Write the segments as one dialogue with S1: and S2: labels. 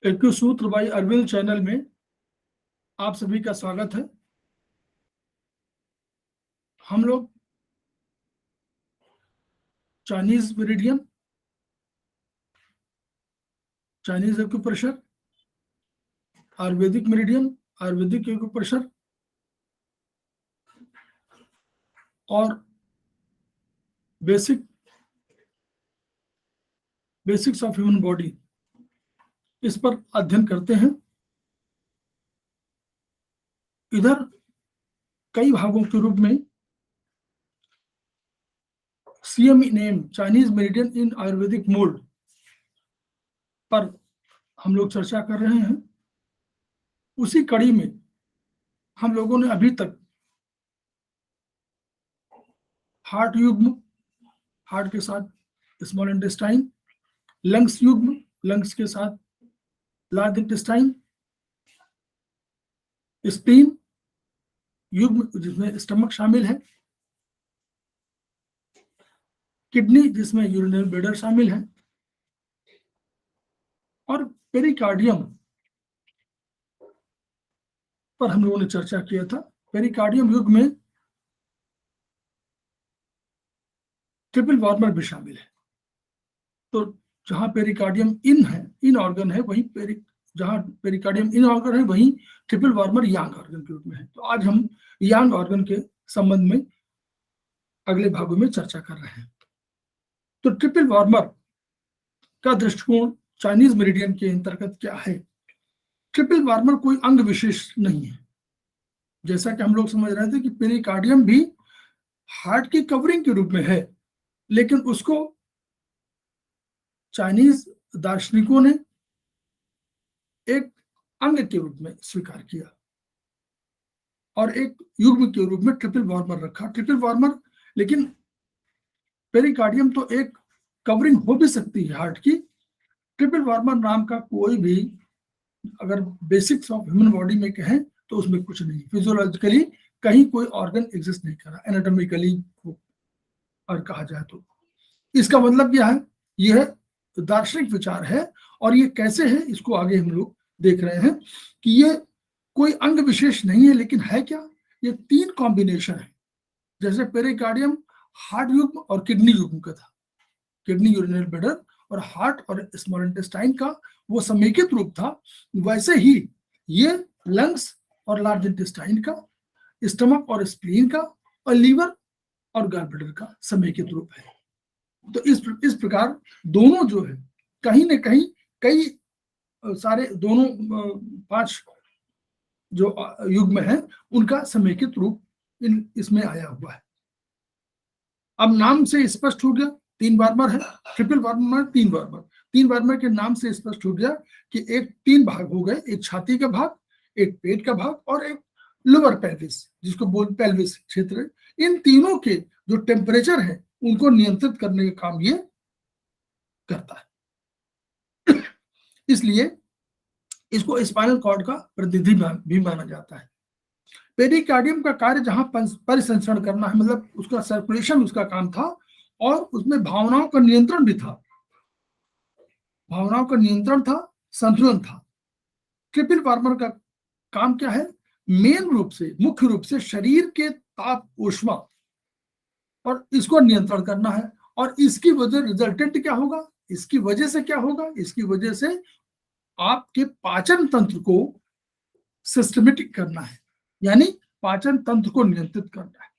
S1: सूत्र by Arvind channel में आप सभी का स्वागत है। हम लोग Chinese meridian, Chinese acupressure, Ayurvedic meridian, Ayurvedic acupressure और बेसिक्स ऑफ ह्यूमन बॉडी, इस पर अध्ययन करते हैं। इधर कई भागों के रूप में CME नेम चाइनीज मेरिडियन इन आयुर्वेदिक मोल्ड पर हम लोग चर्चा कर रहे हैं। उसी कड़ी में हम लोगों ने अभी तक हार्ट युग्म, हार्ट के साथ स्मॉल इंटेस्टाइन, लंग्स युग्म, लंग्स के साथ लार्ज इंटेस्टाइन, स्प्लीन युग्म जिसमें स्टमक शामिल है, किडनी जिसमें यूरिनरी ब्लैडर शामिल है, और पेरिकार्डियम पर हम लोगों ने चर्चा किया था। पेरिकार्डियम युग्म में ट्रिपल वार्मर भी शामिल है। तो जहां पेरिकार्डियम इन ऑर्गन है, वहीं जहां पेरिकार्डियम इन ऑर्गन है, वहीं ट्रिपल वार्मर यांग ऑर्गन के रूप में है। तो आज हम यांग ऑर्गन के संबंध में अगले भागों में चर्चा कर रहे हैं। तो ट्रिपल वार्मर का दृष्टिकोण चाइनीज मेरिडियन के अंतर्गत क्या है? ट्रिपल वार्मर कोई अंग विशेष नहीं है। जैसा कि हम लोग समझ रहे थे कि पेरिकार्डियम भी हार्ट की कवरिंग के रूप में है, लेकिन उसको चाइनीज दार्शनिकों ने एक अंग के रूप में स्वीकार किया और एक युग्म के रूप में ट्रिपल वार्मर रखा। ट्रिपल वार्मर, लेकिन पेरिकार्डियम तो एक कवरिंग हो भी सकती है हार्ट की। ट्रिपल वार्मर नाम का कोई भी, अगर बेसिक्स ऑफ ह्यूमन बॉडी में कहें तो उसमें कुछ नहीं, फिजियोलॉजिकली कहीं कोई ऑर्गन एग्जिस्ट नहीं कर रहा, एनाटॉमिकली और कहा जाए तो। इसका मतलब क्या है? यह दार्शनिक विचार है और ये कैसे है इसको आगे हम लोग देख रहे हैं कि ये कोई अंग विशेष नहीं है, लेकिन है क्या? ये तीन कॉम्बिनेशन है। जैसे पेरिकार्डियम हार्ट युग्म और किडनी युग्म का था, किडनी यूरिनरी ब्लैडर और हार्ट और स्मॉल इंटेस्टाइन का वो समेकित रूप था, वैसे ही ये लंग्स और लार्ज इंटेस्टाइन का, स्टमक और स्प्लीन का, और लीवर और गॉल ब्लैडर का समेकित रूप है। तो इस प्रकार दोनों जो है कहीं न कहीं कई सारे दोनों 5 जो युग्म है उनका समेकित रूप इसमें आया हुआ है। अब नाम से स्पष्ट हो गया, 3 वार्मर है, ट्रिपल वार्मर, 3 वार्मर। 3 वार्मर के नाम से स्पष्ट हो गया कि एक 3 भाग हो गए, एक छाती का भाग, एक पेट का भाग और एक लोअर पेल्विस, जिसको बोल पेल्विस क्षेत्र है। इन तीनों के जो टेम्परेचर है उनको नियंत्रित करने का काम ये करता है। इसलिए इसको स्पाइनल कॉर्ड का प्रतिनिधि भी माना जाता है। पेरिकार्डियम का कार्य जहां परिसंचरण करना है, मतलब उसका सर्कुलेशन उसका काम था, और उसमें भावनाओं का नियंत्रण भी था, भावनाओं का नियंत्रण था, संतुलन था। ट्रिपल वार्मर का काम क्या है? मेन रूप से, मुख्य रूप से शरीर के ताप ऊष्मा और इसको नियंत्रण करना है। और इसकी वजह रिजल्टेंट क्या होगा? इसकी वजह से क्या होगा? इसकी वजह से आपके पाचन तंत्र को सिस्टमेटिक करना है, यानी पाचन तंत्र को नियंत्रित करना है,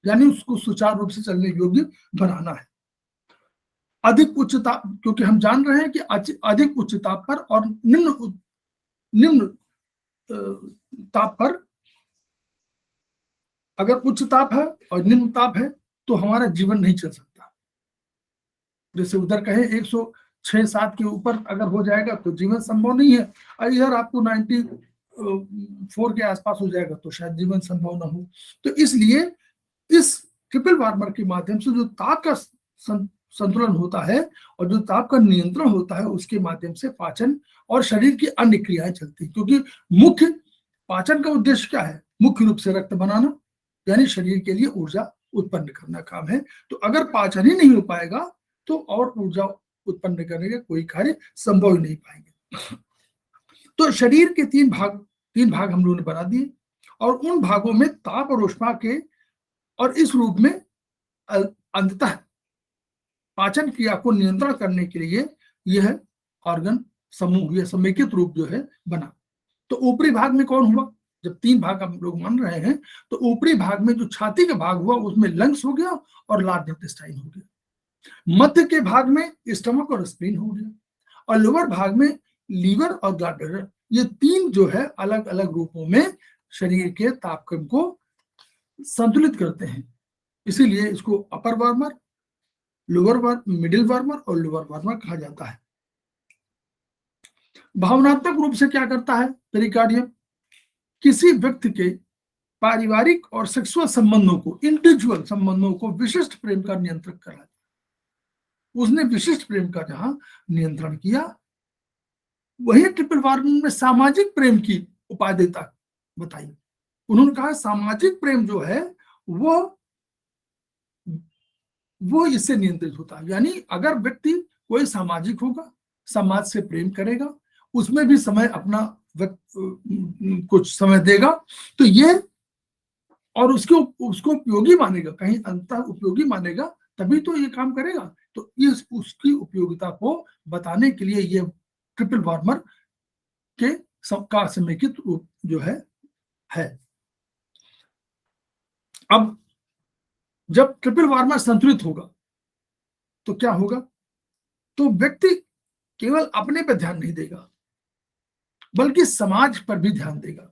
S1: यानी उसको सुचारू रूप से चलने योग्य बनाना है। अधिक उच्च ताप, क्योंकि हम जान रहे हैं कि अधिक उच्च ताप पर और निम्न ताप पर, अगर उच्च ताप है और निम्न ताप है तो हमारा जीवन नहीं चल सकता। जैसे उधर कहे 106-7 के ऊपर अगर हो जाएगा तो जीवन संभव नहीं है, और इधर आपको 94 के आसपास हो जाएगा तो शायद जीवन संभव ना हो। तो इसलिए इस ट्रिपल वार्मर के माध्यम से जो ताप का संतुलन होता है और जो ताप का नियंत्रण होता है, उसके माध्यम से पाचन और शरीर की अन्य क्रियाएं चलती हैं। क्योंकि मुख्य पाचन का उद्देश्य क्या है? मुख्य रूप से रक्त बनाना, यानी शरीर के लिए ऊर्जा उत्पन्न करना काम है। तो अगर पाचन ही नहीं हो पाएगा तो और ऊर्जा उत्पन्न करने का कोई कार्य संभव ही नहीं पाएंगे। तो शरीर के तीन भाग हम लोगों ने बना दिए, और उन भागों में ताप और ऊष्मा के, और इस रूप में अंततः पाचन क्रिया को नियंत्रण करने के लिए यह ऑर्गन समूह, यह समेकित रूप जो है बना। तो ऊपरी भाग में कौन हुआ? जब तीन भाग हम लोग मान रहे हैं, तो ऊपरी भाग में जो छाती का भाग हुआ उसमें लंग्स हो गया और लार्ज इंटेस्टाइन हो गया। मध्य के भाग में स्टमक और स्प्लीन हो गया, और लोअर भाग में लीवर और गॉल ब्लैडर। ये तीन जो है अलग अलग रूपों में शरीर के तापक्रम को संतुलित करते हैं। इसीलिए इसको upper warmer, lower warmer, middle warmer और लोअर वार्मर कहा जाता है। भावनात्मक रूप से क्या करता है पेरिकार्डियम? किसी व्यक्ति के पारिवारिक और सेक्सुअल संबंधों को, इंडिविजुअल संबंधों को विशिष्ट प्रेम का नियंत्रण करा। उसने विशिष्ट प्रेम का जहां नियंत्रण किया, वही ट्रिपल वार्मर में सामाजिक प्रेम की उपादेयता बताई। उन्होंने कहा सामाजिक प्रेम जो है वो इससे नियंत्रित होता है। यानी अगर व्यक्ति कोई सामाजिक होगा, समाज से प्रेम करेगा, उसमें भी समय अपना कुछ समय देगा, तो ये, और उसको उपयोगी मानेगा, कहीं अंतर उपयोगी मानेगा, तभी तो ये काम करेगा। तो इस उसकी उपयोगिता को बताने के लिए ये ट्रिपल वार्मर के सबका समेकित रूप जो है। अब जब ट्रिपल वार्मर संतुलित होगा तो क्या होगा? तो व्यक्ति केवल अपने पर ध्यान नहीं देगा, बल्कि समाज पर भी ध्यान देगा,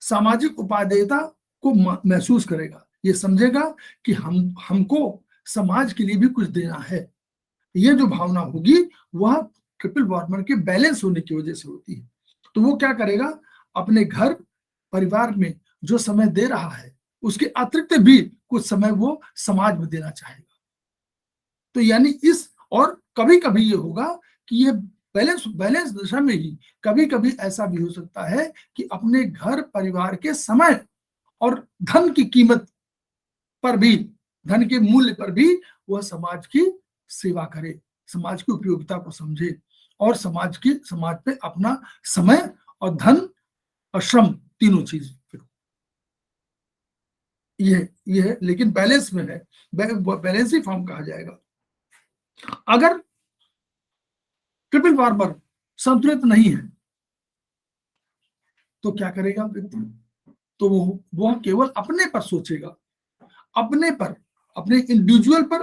S1: सामाजिक उपादेयता को महसूस करेगा, ये समझेगा कि हमको समाज के लिए भी कुछ देना है। ये जो भावना होगी वह ट्रिपल वार्मर के बैलेंस होने की वजह से होती है। तो वो क्या करेगा? अपने घर परिवार में जो समय दे रहा है उसके अतिरिक्त भी कुछ समय वो समाज में देना चाहेगा। तो यानी इस, और कभी कभी ये होगा कि ये बैलेंस दिशा में ही कभी कभी ऐसा भी हो सकता है कि अपने घर परिवार के समय और धन की कीमत पर भी, धन के मूल्य पर भी वह समाज की सेवा करे, समाज की उपयोगिता को समझे, और समाज पे अपना समय और धन और श्रम तीनों चीज ये है, लेकिन बैलेंस में है, बैलेंस ही फॉर्म कहा जाएगा। अगर ट्रिपल वार्मर संतुलित नहीं है तो क्या करेगा व्यक्ति? तो वो केवल अपने पर सोचेगा, अपने पर, अपने इंडिविजुअल पर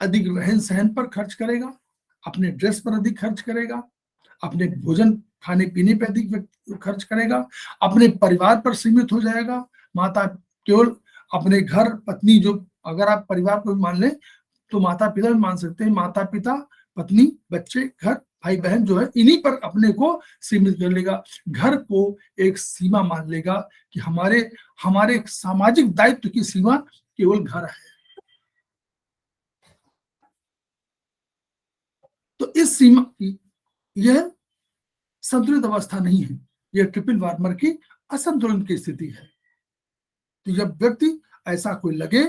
S1: अधिक रहन सहन पर खर्च करेगा, अपने ड्रेस पर अधिक खर्च करेगा, अपने भोजन खाने पीने पर अधिक खर्च करेगा, अपने परिवार पर सीमित हो जाएगा। माता केवल अपने घर, पत्नी, जो अगर आप परिवार को मान लें तो माता पिता भी मान सकते हैं, माता पिता, पत्नी, बच्चे, घर, भाई बहन जो है, इन्हीं पर अपने को सीमित कर लेगा। घर को एक सीमा मान लेगा कि हमारे सामाजिक दायित्व की सीमा केवल घर है। तो इस सीमा, यह संतुलित अवस्था नहीं है, यह ट्रिपल वार्मर की असंतुलन की स्थिति है। तो जब व्यक्ति ऐसा कोई लगे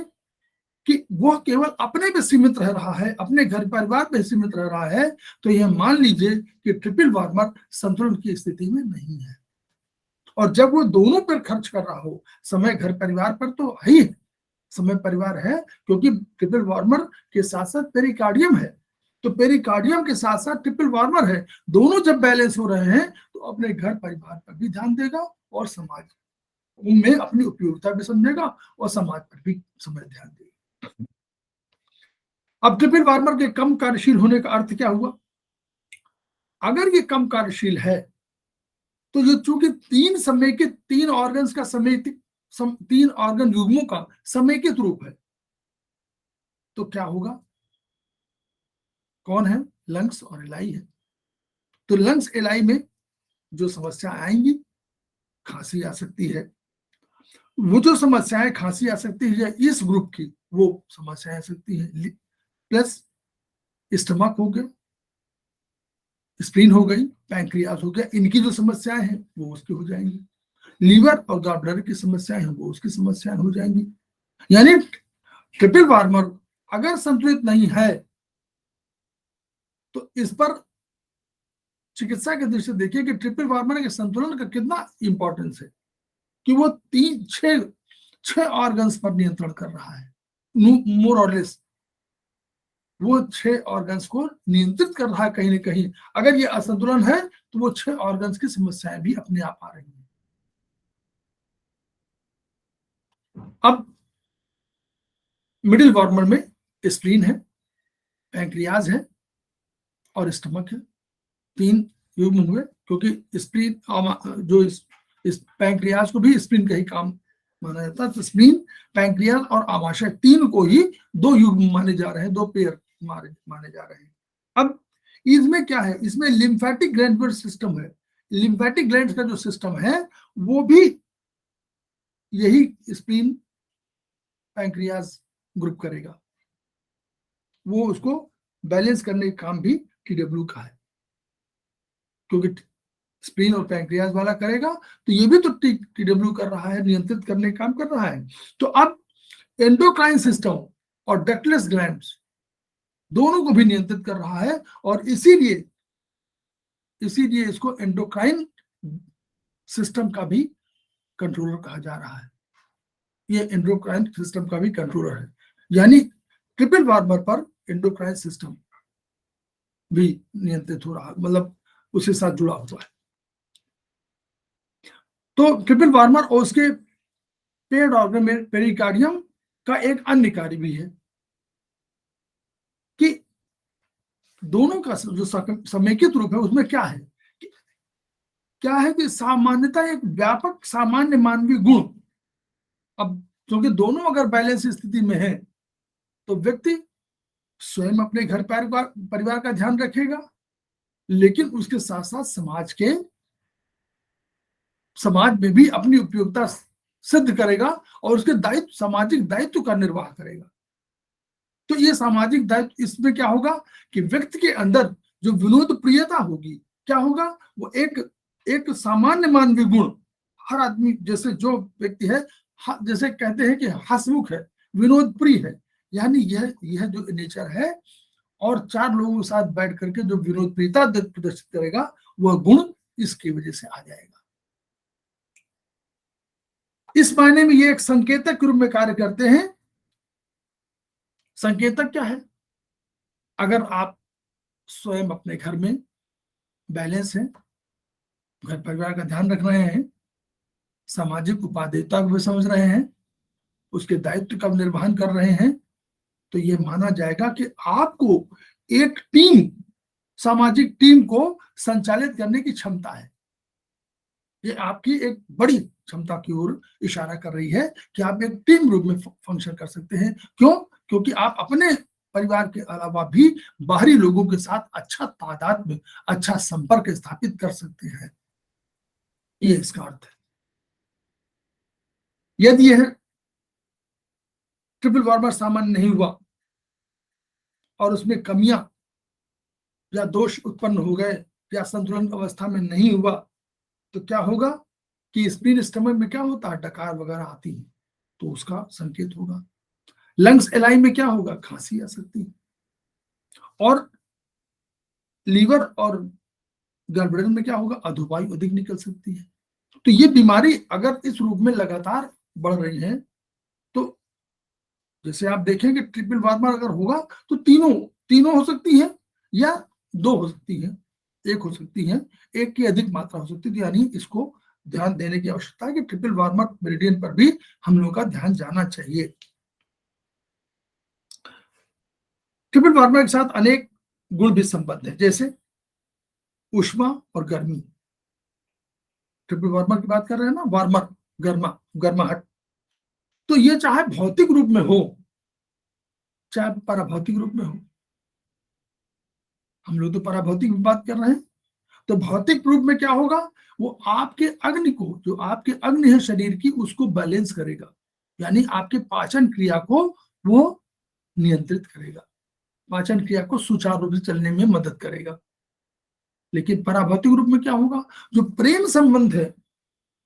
S1: कि वह केवल अपने पे सीमित रह रहा है, अपने घर परिवार पे सीमित रह रहा है, तो यह मान लीजिए कि ट्रिपल वार्मर संतुलन की स्थिति में नहीं है। और जब वो दोनों पर खर्च कर रहा हो, समय घर परिवार पर तो है ही, समय परिवार है, क्योंकि ट्रिपल वार्मर के साथ साथ पेरिकार्डियम है, तो पेरिकार्डियम के साथ साथ ट्रिपल वार्मर है, दोनों जब बैलेंस हो रहे हैं तो अपने घर परिवार पर भी ध्यान देगा और समाज में अपनी उपयोगिता भी समझेगा और समाज पर भी समय ध्यान देगा। अब ट्रिपल वार्मर के कम कार्यशील होने का अर्थ क्या हुआ? अगर ये कम कार्यशील है तो जो चूंकि तीन ऑर्गन्स का समेकित, तीन ऑर्गन युग्मों का समेकित रूप है, तो क्या होगा? कौन है? लंग्स और एलाई है। तो लंग्स एलाई में जो समस्या आएंगी, खांसी आ सकती है, वो जो समस्याएं खांसी आ सकती है इस ग्रुप की, वो समस्याएं आ सकती है, प्लस स्टमक हो गया, स्प्लीन हो गई, पैंक्रियास हो गया, इनकी जो समस्याएं हैं वो उसकी हो जाएंगी, लीवर और गॉल ब्लैडर की समस्याएं हैं वो उसकी समस्याएं हो जाएंगी। यानी ट्रिपल वार्मर अगर संतुलित नहीं है तो इस पर चिकित्सा की दृष्टि से देखिए कि ट्रिपल वार्मर के संतुलन का कितना इंपॉर्टेंस है, कि वो छह ऑर्गन्स पर नियंत्रण कर रहा है, मोर और लेस। वो 6 ऑर्गन्स को नियंत्रित कर रहा है कहीं ना कहीं। अगर ये असंतुलन है तो वो 6 ऑर्गन्स की समस्याएं भी अपने आप आ रही हैं। अब मिडिल वार्मर में स्प्लीन है, पैंक्रियाज है और स्टमक है। 3 युग्म हुए, क्योंकि स्प्लीन जो इस पैंक्रियाज को भी स्प्लीन का ही काम माना जाता है। तो स्प्लीन, पैंक्रियाज और आमाशय, 3 को ही 2 युग्म माने जा रहे हैं, 2 पेयर माने जा रहे हैं। अब इसमें क्या है, इसमें लिम्फेटिक ग्लैंड सिस्टम है। लिम्फेटिक ग्लैंड का जो सिस्टम है वो भी यही स्प्लीन पैंक्रियाज ग्रुप करेगा, वो उसको बैलेंस करने का काम भी टीडब्ल्यू का है, क्योंकि स्प्लीन और पैंक्रियाज वाला करेगा तो ये भी तो टीडब्ल्यू कर रहा है, नियंत्रित करने का काम कर रहा है। तो अब एंडोक्राइन सिस्टम और डक्टलेस ग्लैंड्स दोनों को भी नियंत्रित कर रहा है, और इसीलिए इसको एंडोक्राइन सिस्टम का भी कंट्रोलर कहा जा रहा है। ये एंडोक्राइन सिस्टम का भी कंट्रोलर है, यानी ट्रिपल वार्मर पर एंडोक्राइन सिस्टम भी नियंत्रित हो रहा है, मतलब उसके साथ जुड़ा हुआ है। तो ट्रिपल वार्मर और उसके पेड ऑर्गन में पेरिकार्डियम का एक अन्य कार्य भी है कि दोनों का जो समेकित रूप है उसमें क्या है, कि सामान्यता एक व्यापक सामान्य मानवीय गुण। अब क्योंकि दोनों अगर बैलेंस स्थिति में है तो व्यक्ति स्वयं अपने घर परिवार का ध्यान रखेगा, लेकिन उसके साथ साथ समाज में भी अपनी उपयोगिता सिद्ध करेगा और उसके दायित्व, सामाजिक दायित्व का निर्वाह करेगा। तो ये सामाजिक दायित्व, इसमें क्या होगा कि व्यक्ति के अंदर जो विनोद प्रियता होगी, क्या होगा, वो एक सामान्य मानवीय गुण, हर आदमी जैसे जो व्यक्ति है, जैसे कहते हैं कि हंसमुख है, विनोद प्रिय है, यानी यह जो नेचर है, और 4 लोगों के साथ बैठ करके जो विनोद प्रियता प्रदर्शित करेगा, वह गुण इसकी वजह से आ जाएगा। इस मायने में ये एक संकेतक के रूप में कार्य करते हैं। संकेतक क्या है, अगर आप स्वयं अपने घर में बैलेंस है, घर परिवार का ध्यान रख रहे हैं, सामाजिक उपादेयता को भी समझ रहे हैं, उसके दायित्व का निर्वहन कर रहे हैं, तो ये माना जाएगा कि आपको एक सामाजिक टीम को संचालित करने की क्षमता है। ये आपकी एक बड़ी क्षमता की ओर इशारा कर रही है कि आप एक टीम रूप में फंक्शन कर सकते हैं। क्यों? क्योंकि आप अपने परिवार के अलावा भी बाहरी लोगों के साथ अच्छा तादाद में अच्छा संपर्क स्थापित कर सकते हैं, ये इसका अर्थ है। यदि यह ट्रिपल वार्मर सामान्य नहीं हुआ और उसमें कमियां या दोष उत्पन्न हो गए या संतुलन अवस्था में नहीं हुआ, तो क्या होगा कि स्प्लीन स्टमक में क्या होता है, डकार वगैरह आती है, तो उसका संकेत होगा। लंग्स एलाई में क्या होगा, खांसी आ सकती है, और लीवर और गलब्लैडर में क्या होगा, अधोवायु अधिक निकल सकती है। तो ये बीमारी अगर इस रूप में लगातार बढ़ रही है, तो जैसे आप देखेंगे ट्रिपल वार्मर अगर होगा तो तीनों हो सकती है, या 2 हो सकती है, 1 हो सकती है, 1 की अधिक मात्रा हो सकती है। यानी इसको ध्यान देने की आवश्यकता है कि ट्रिपल वार्मर मेरिडियन पर भी हम लोगों का ध्यान जाना चाहिए। ट्रिपल वार्मर के साथ अनेक गुण भी संबद्ध है, जैसे ऊष्मा और गर्मी। ट्रिपल वार्मर की बात कर रहे हैं ना, वार्मर गर्माहट, तो ये चाहे भौतिक रूप में हो चाहे पराभौतिक रूप में हो, हम लोग तो पराभौतिक की बात कर रहे हैं। तो भौतिक रूप में क्या होगा, वो आपके अग्नि को, जो आपके अग्नि है शरीर की, उसको बैलेंस करेगा, यानी आपके पाचन क्रिया को वो नियंत्रित करेगा, पाचन क्रिया को सुचारू रूप से चलने में मदद करेगा। लेकिन पराभौतिक रूप में क्या होगा, जो प्रेम संबंध है,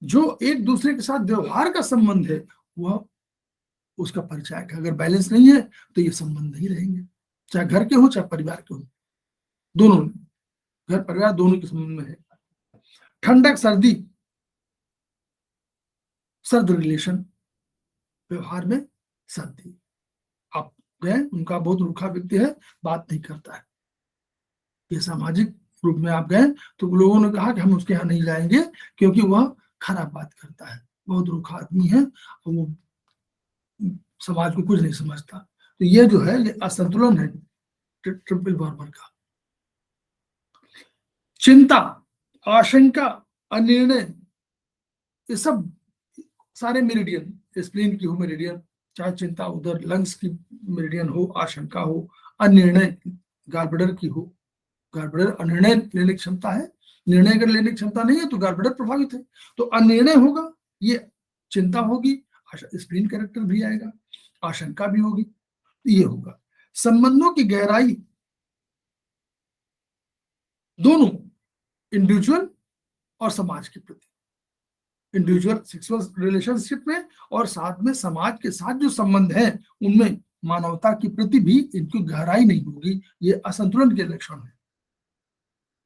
S1: जो एक दूसरे के साथ व्यवहार का संबंध है, वह उसका परिचायक है। अगर बैलेंस नहीं है तो ये संबंध नहीं रहेंगे, चाहे घर के हो चाहे परिवार के हो, दोनों। घर परिवार दोनों के संबंध में है। ठंडक सर्दी, सर्द रिलेशन, व्यवहार में सर्दी। आप गए, उनका बहुत रूखा व्यक्ति है, बात नहीं करता है, ये सामाजिक रूप में आप गए तो लोगों ने कहा कि हम उसके यहाँ नहीं जाएंगे क्योंकि वह खराब बात करता है, बहुत रूखा आदमी है, वो समाज को कुछ नहीं समझता। तो ये जो है ये असंतुलन है ट्रिपल वार्मर का। चिंता, आशंका, अनिर्णय, ये सब सारे मेरिडियन, स्प्लीन की हो मेरिडियन, चाहे चिंता उधर लंग्स की मेरिडियन हो, आशंका हो, अनिर्णय गॉलब्लैडर की हो, गॉलब्लैडर अनिर्णय लेने की क्षमता है, निर्णय अगर लेने की क्षमता नहीं है तो गॉलब्लैडर प्रभावित है, तो अनिर्णय होगा, ये चिंता होगी, स्प्लीन कैरेक्टर भी आएगा, आशंका भी होगी, ये होगा। संबंधों की गहराई, दोनों इंडिविजुअल और समाज के प्रति, इंडिविजुअल सेक्सुअल रिलेशनशिप में और साथ में समाज के साथ जो संबंध है उनमें मानवता के प्रति भी इनकी गहराई नहीं होगी, ये असंतुलन के लक्षण है।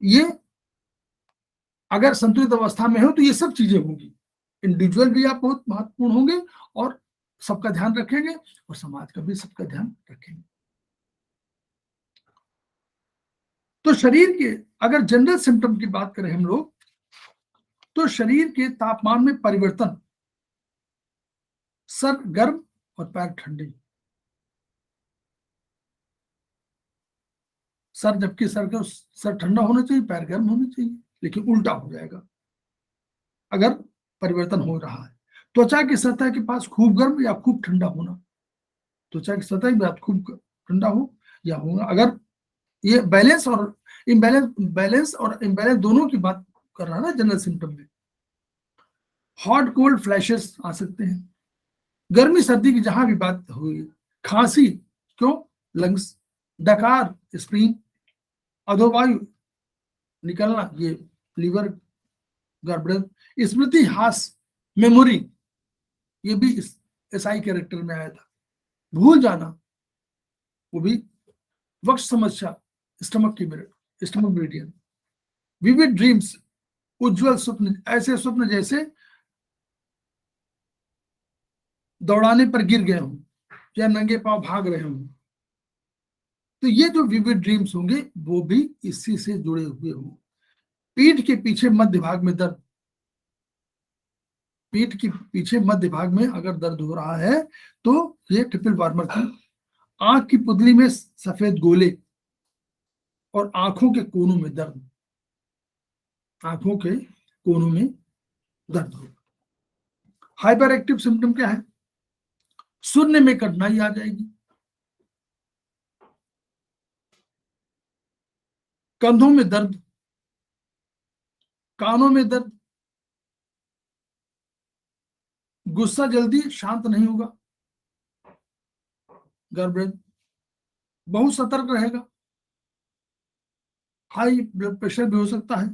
S1: ये अगर संतुलित अवस्था में हो तो ये सब चीजें होंगी, इंडिविजुअल भी आप बहुत महत्वपूर्ण होंगे और सबका ध्यान रखेंगे और समाज का भी सबका ध्यान रखेंगे। तो शरीर के अगर जनरल सिम्टम की बात करें हम लोग, तो शरीर के तापमान में परिवर्तन, सर गर्म और पैर ठंडे, सर जबकि सर ठंडा होना चाहिए, पैर गर्म होने चाहिए, लेकिन उल्टा हो जाएगा अगर परिवर्तन हो रहा है। त्वचा की सतह के पास खूब गर्म या खूब ठंडा होना, त्वचा की सतह के पास खूब ठंडा हो या होगा, अगर ये बैलेंस और इम्बैलेंस दोनों की बात कर रहा है ना जनरल सिम्टम में। हॉट कोल्ड फ्लैशेस आ सकते हैं, गर्मी सर्दी की जहां भी बात हुई, खांसी क्यों, लंग्स, डकार स्प्लीन, अधोवायु निकलना, ये लीवर गॉलब्लैडर, स्मृति हास मेमोरी, ये भी एसआई कैरेक्टर में आया था, भूल जाना वो भी वक्त समस्या, स्टमक मेरिडियन, विविड ड्रीम्स, उज्जवल स्वप्न, ऐसे स्वप्न जैसे दौड़ाने पर गिर गए हों या नंगे पांव भाग रहे हों, तो ये जो विविड ड्रीम्स होंगे वो भी इसी से जुड़े हुए हों। पीठ के पीछे मध्य भाग में दर्द, पीठ के पीछे मध्य भाग में अगर दर्द हो रहा है तो ये ट्रिपल वार्मर की। आंख की पुतली में सफेद गोले और आंखों के कोनों में दर्द, आंखों के कोनों में दर्द हो। हाइपर एक्टिव सिम्टम क्या है, सुनने में कठिनाई आ जाएगी, कंधों में दर्द, कानों में दर्द, गुस्सा जल्दी शांत नहीं होगा, गॉलब्लैडर बहुत सतर्क रहेगा, हाई ब्लड प्रेशर भी हो सकता है,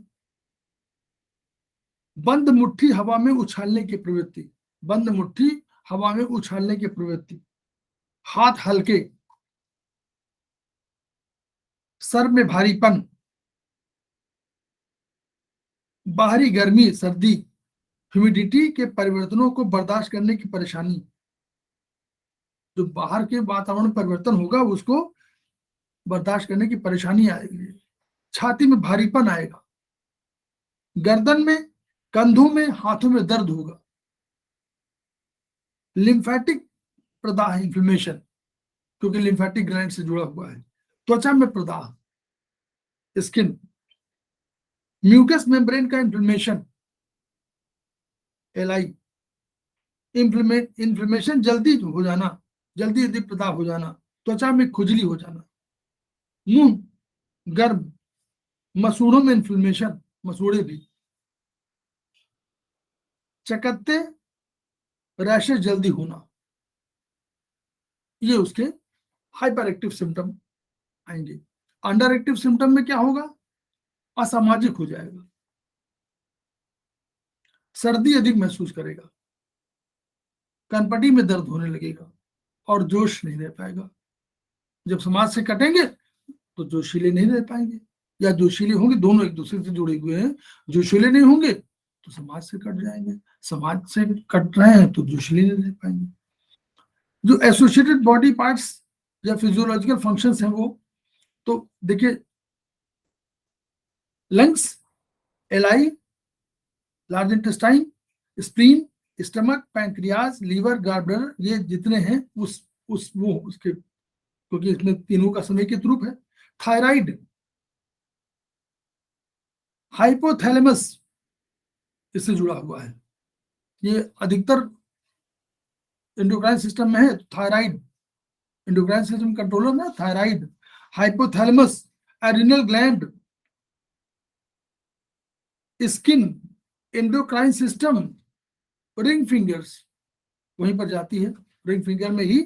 S1: बंद मुट्ठी हवा में उछालने की प्रवृत्ति, बंद मुट्ठी हवा में उछालने की प्रवृत्ति, हाथ हल्के, सर में भारीपन, बाहरी गर्मी सर्दी, ह्यूमिडिटी के परिवर्तनों को बर्दाश्त करने की परेशानी, जो बाहर के वातावरण परिवर्तन होगा उसको बर्दाश्त करने की परेशानी आएगी, छाती में भारीपन आएगा, गर्दन में, कंधों में, हाथों में दर्द होगा, लिम्फेटिक प्रदाह इन्फ्लेमेशन, क्योंकि लिम्फेटिक ग्लैंड से जुड़ा हुआ है, त्वचा में प्रदाह, स्किन, म्यूकस मेम्ब्रेन का इन्फ्लेमेशन, एलआई, इन्फ्लेमेशन जल्दी हो जाना, जल्दी जल्दी प्रदाह हो जाना, त्वचा में खुजली हो जाना, मुंह गर्म, मसूड़ों में इन्फ्लेमेशन, मसूड़े भी, चकत्ते रैशेज जल्दी होना, ये उसके हाइपर एक्टिव सिम्टम आएंगे। अंडर एक्टिव सिम्टम में क्या होगा, असामाजिक हो जाएगा, सर्दी अधिक महसूस करेगा, कनपटी में दर्द होने लगेगा और जोश नहीं रह पाएगा, जब समाज से कटेंगे तो जोशीले नहीं रह पाएंगे, या जोशीले होंगे, दोनों एक दूसरे से जुड़े हुए हैं। जोशीले नहीं होंगे तो समाज से कट जाएंगे, समाज से कट रहे हैं तो जोशीले नहीं रह पाएंगे। जो एसोसिएटेड बॉडी पार्ट्स या फिजियोलॉजिकल फंक्शंस हैं वो, तो देखिए लंग्स, एलाई, large intestine, spleen, stomach, pancreas, liver, गार्डर, ये जितने हैं उस वो उसके, क्योंकि इसमें तीनों का समेकित रूप है। थायराइड, हाइपोथैलेमस इससे जुड़ा हुआ है, ये अधिकतर एंडोक्राइन सिस्टम में है। थायराइड एंडोक्राइन सिस्टम कंट्रोलर ना, thyroid. Hypothalamus, adrenal gland, skin, endocrine system, ring fingers वहीं पर जाती है, रिंग फिंगर में ही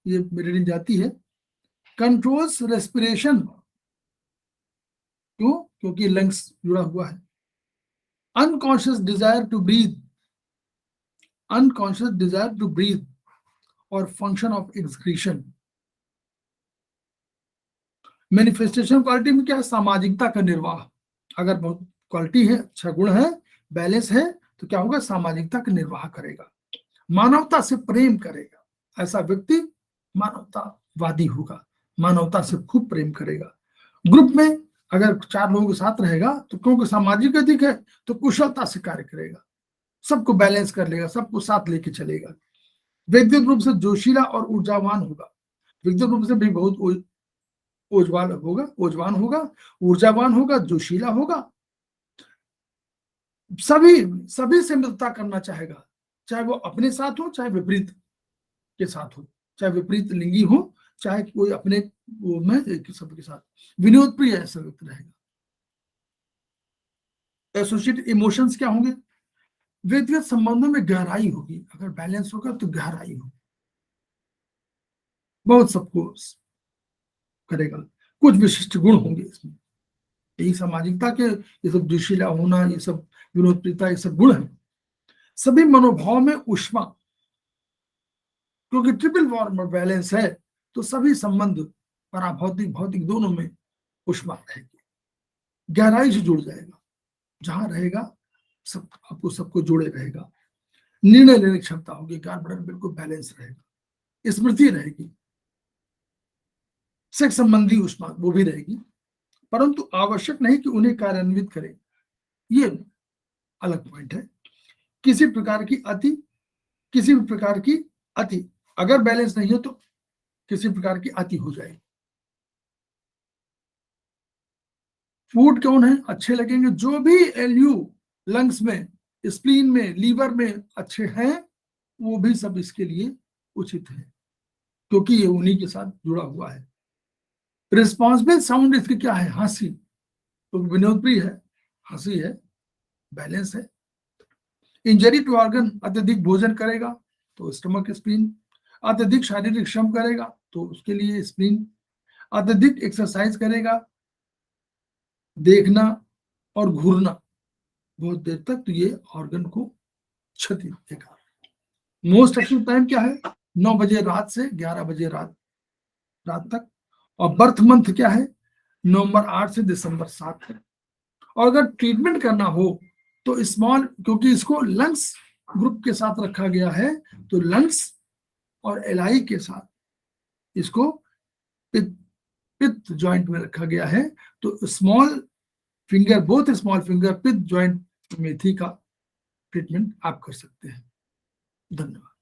S1: ये मेरिडियन जाती है। कंट्रोल्स रेस्पिरेशन, क्यों? क्योंकि लंग्स जुड़ा हुआ है। Unconscious desire to breathe, unconscious desire to breathe और function of excretion. Manifestation quality में क्या है? सामाजिकता का निर्वाह। अगर बहुत क्वालिटी है, अच्छा गुण है, बैलेंस है, तो क्या होगा? सामाजिकता का निर्वाह करेगा, मानवता से प्रेम करेगा। ऐसा व्यक्ति मानवतावादी होगा, मानवता से खूब प्रेम करेगा। ग्रुप में अगर 4 लोगों के साथ रहेगा तो क्योंकि सामाजिक अधिक है तो कुशलता से कार्य करेगा, सबको बैलेंस कर लेगा, सबको साथ लेके चलेगा। व्यक्तिगत रूप से जोशीला और ऊर्जावान होगा, व्यक्तिगत रूप से भी बहुत ऊर्जावान होगा, ऊर्जावान होगा, जोशीला होगा, सभी से मित्रता करना चाहेगा, चाहे वो अपने साथ हो, चाहे विपरीत के साथ हो, चाहे विपरीत लिंगी हो, चाहे कोई अपने वो में सबके साथ। विनोद प्रिय ऐसा व्यक्ति रहेगा। एसोसिएटेड इमोशंस क्या होंगे? व्यक्तिगत संबंधों में गहराई होगी, अगर बैलेंस होगा तो गहराई होगी, बहुत सबको करेगा। कुछ विशिष्ट गुण होंगे इसमें, यही सामाजिकता के, ये सब जोशीला होना, ये सब विनोदप्रियता, ये सब गुण है। सभी मनोभाव में ऊष्मा, क्योंकि ट्रिपल वार्मर बैलेंस है तो सभी संबंध पराभौतिक भौतिक दोनों में ऊष्मा रहेगी, गहराई से जुड़ जाएगा, जहां रहेगा सब आपको सबको जोड़े रहेगा। निर्णय लेने की क्षमता होगी, कार्बन बिल्कुल बैलेंस रहेगा, स्मृति रहेगी, सेक्स संबंधी ऊष्मा वो भी रहेगी, परंतु आवश्यक नहीं कि उन्हें कार्यान्वित करें, ये अलग पॉइंट है। किसी प्रकार की अति अगर बैलेंस नहीं हो तो किसी प्रकार की अति हो जाएगी। फूड कौन है अच्छे लगेंगे? जो भी एलयू लंग्स में, स्प्लीन में, लीवर में अच्छे हैं, वो भी सब इसके लिए उचित है, क्योंकि ये उन्हीं के साथ जुड़ा हुआ है। रिस्पॉन्सिबल साउंड इसकी क्या है? हंसी, तो विनोद प्रिय है, हंसी है, बैलेंस है। इंजरी टू ऑर्गन, अत्यधिक भोजन करेगा तो स्टमक स्प्लीन, अत्यधिक शारीरिक श्रम करेगा तो उसके लिए स्प्लीन, अत्यधिक एक्सरसाइज करेगा, देखना और घूरना बहुत देर तक, तो ये ऑर्गन को क्षति देगा। मोस्ट एक्टिव टाइम क्या है? 9 बजे रात से 11 बजे रात तक। और बर्थ मंथ क्या है? नवंबर 8 से दिसंबर 7 तक। और अगर ट्रीटमेंट करना हो तो स्मॉल, क्योंकि इसको लंग्स ग्रुप के साथ रखा गया है, तो लंग्स और एलआई के साथ इसको पित्त जॉइंट में रखा गया है, तो small finger, both small finger पित्त जॉइंट मेथी का ट्रीटमेंट आप कर सकते हैं। धन्यवाद।